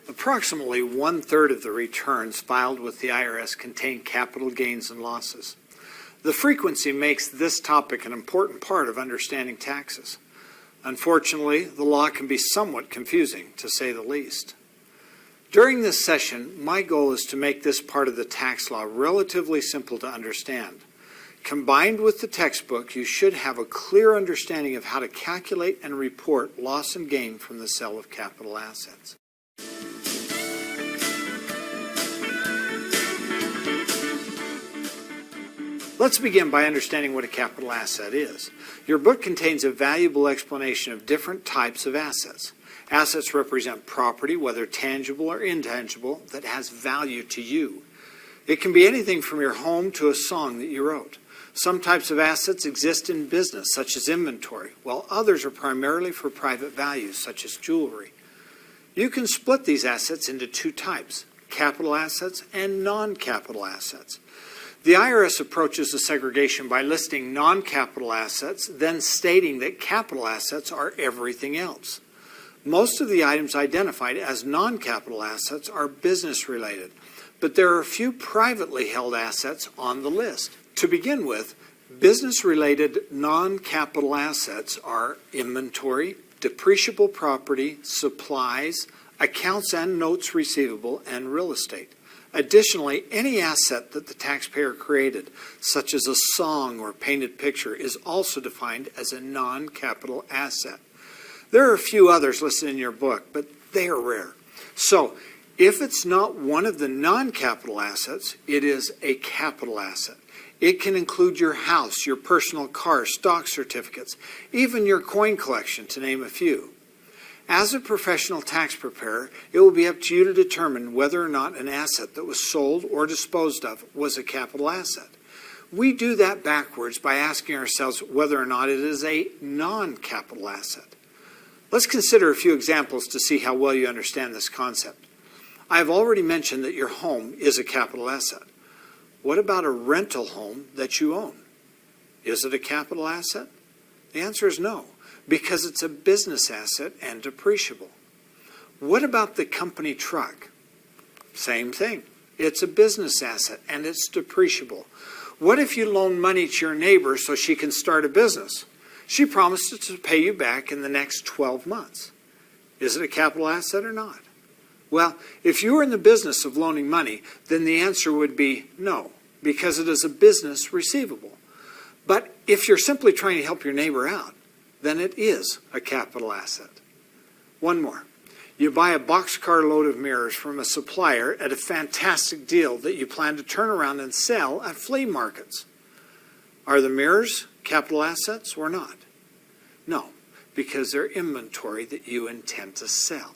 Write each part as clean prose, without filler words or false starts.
Approximately one-third of the returns filed with the IRS contain capital gains and losses. The frequency makes this topic an important part of understanding taxes. Unfortunately, the law can be somewhat confusing, to say the least. During this session, my goal is to make this part of the tax law relatively simple to understand. Combined with the textbook, you should have a clear understanding of how to calculate and report loss and gain from the sale of capital assets. Let's begin by understanding what a capital asset is. Your book contains a valuable explanation of different types of assets. Assets represent property, whether tangible or intangible, that has value to you. It can be anything from your home to a song that you wrote. Some types of assets exist in business, such as inventory, while others are primarily for private values, such as jewelry. You can split these assets into two types, capital assets and non-capital assets. The IRS approaches the segregation by listing non-capital assets, then stating that capital assets are everything else. Most of the items identified as non-capital assets are business-related, but there are a few privately held assets on the list. To begin with, business-related non-capital assets are inventory, depreciable property, supplies, accounts and notes receivable, and real estate. Additionally, any asset that the taxpayer created, such as a song or painted picture, is also defined as a non-capital asset. There are a few others listed in your book, but they are rare. So, if it's not one of the non-capital assets, it is a capital asset. It can include your house, your personal car, stock certificates, even your coin collection, to name a few. As a professional tax preparer, it will be up to you to determine whether or not an asset that was sold or disposed of was a capital asset. We do that backwards by asking ourselves whether or not it is a non-capital asset. Let's consider a few examples to see how well you understand this concept. I have already mentioned that your home is a capital asset. What about a rental home that you own? Is it a capital asset? The answer is no, because it's a business asset and depreciable. What about the company truck? Same thing. It's a business asset and it's depreciable. What if you loan money to your neighbor so she can start a business? She promises to pay you back in the next 12 months. Is it a capital asset or not? Well, if you were in the business of loaning money, then the answer would be no, because it is a business receivable. But if you're simply trying to help your neighbor out, then it is a capital asset. One more. You buy a boxcar load of mirrors from a supplier at a fantastic deal that you plan to turn around and sell at flea markets. Are the mirrors capital assets or not? No, because they're inventory that you intend to sell.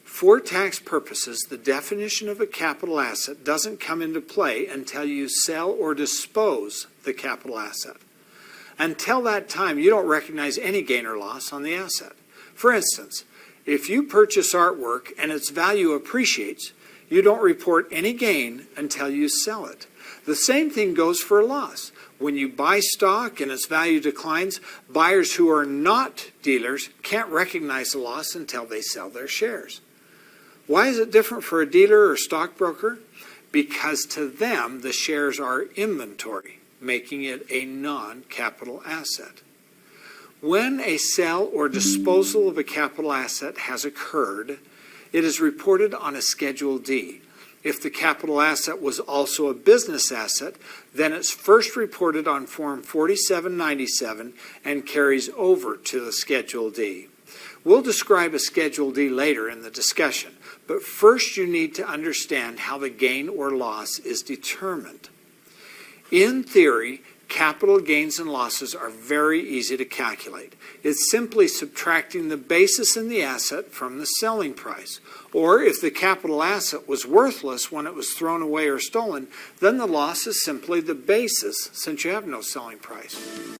For tax purposes, the definition of a capital asset doesn't come into play until you sell or dispose the capital asset. Until that time, you don't recognize any gain or loss on the asset. For instance, if you purchase artwork and its value appreciates, you don't report any gain until you sell it. The same thing goes for a loss. When you buy stock and its value declines, buyers who are not dealers can't recognize the loss until they sell their shares. Why is it different for a dealer or stockbroker? Because to them, the shares are inventory, making it a non-capital asset. When a sale or disposal of a capital asset has occurred, it is reported on a Schedule D. If the capital asset was also a business asset, then it's first reported on Form 4797 and carries over to the Schedule D. We'll describe a Schedule D later in the discussion, but first you need to understand how the gain or loss is determined. In theory, capital gains and losses are very easy to calculate. It's simply subtracting the basis in the asset from the selling price. Or if the capital asset was worthless when it was thrown away or stolen, then the loss is simply the basis since you have no selling price.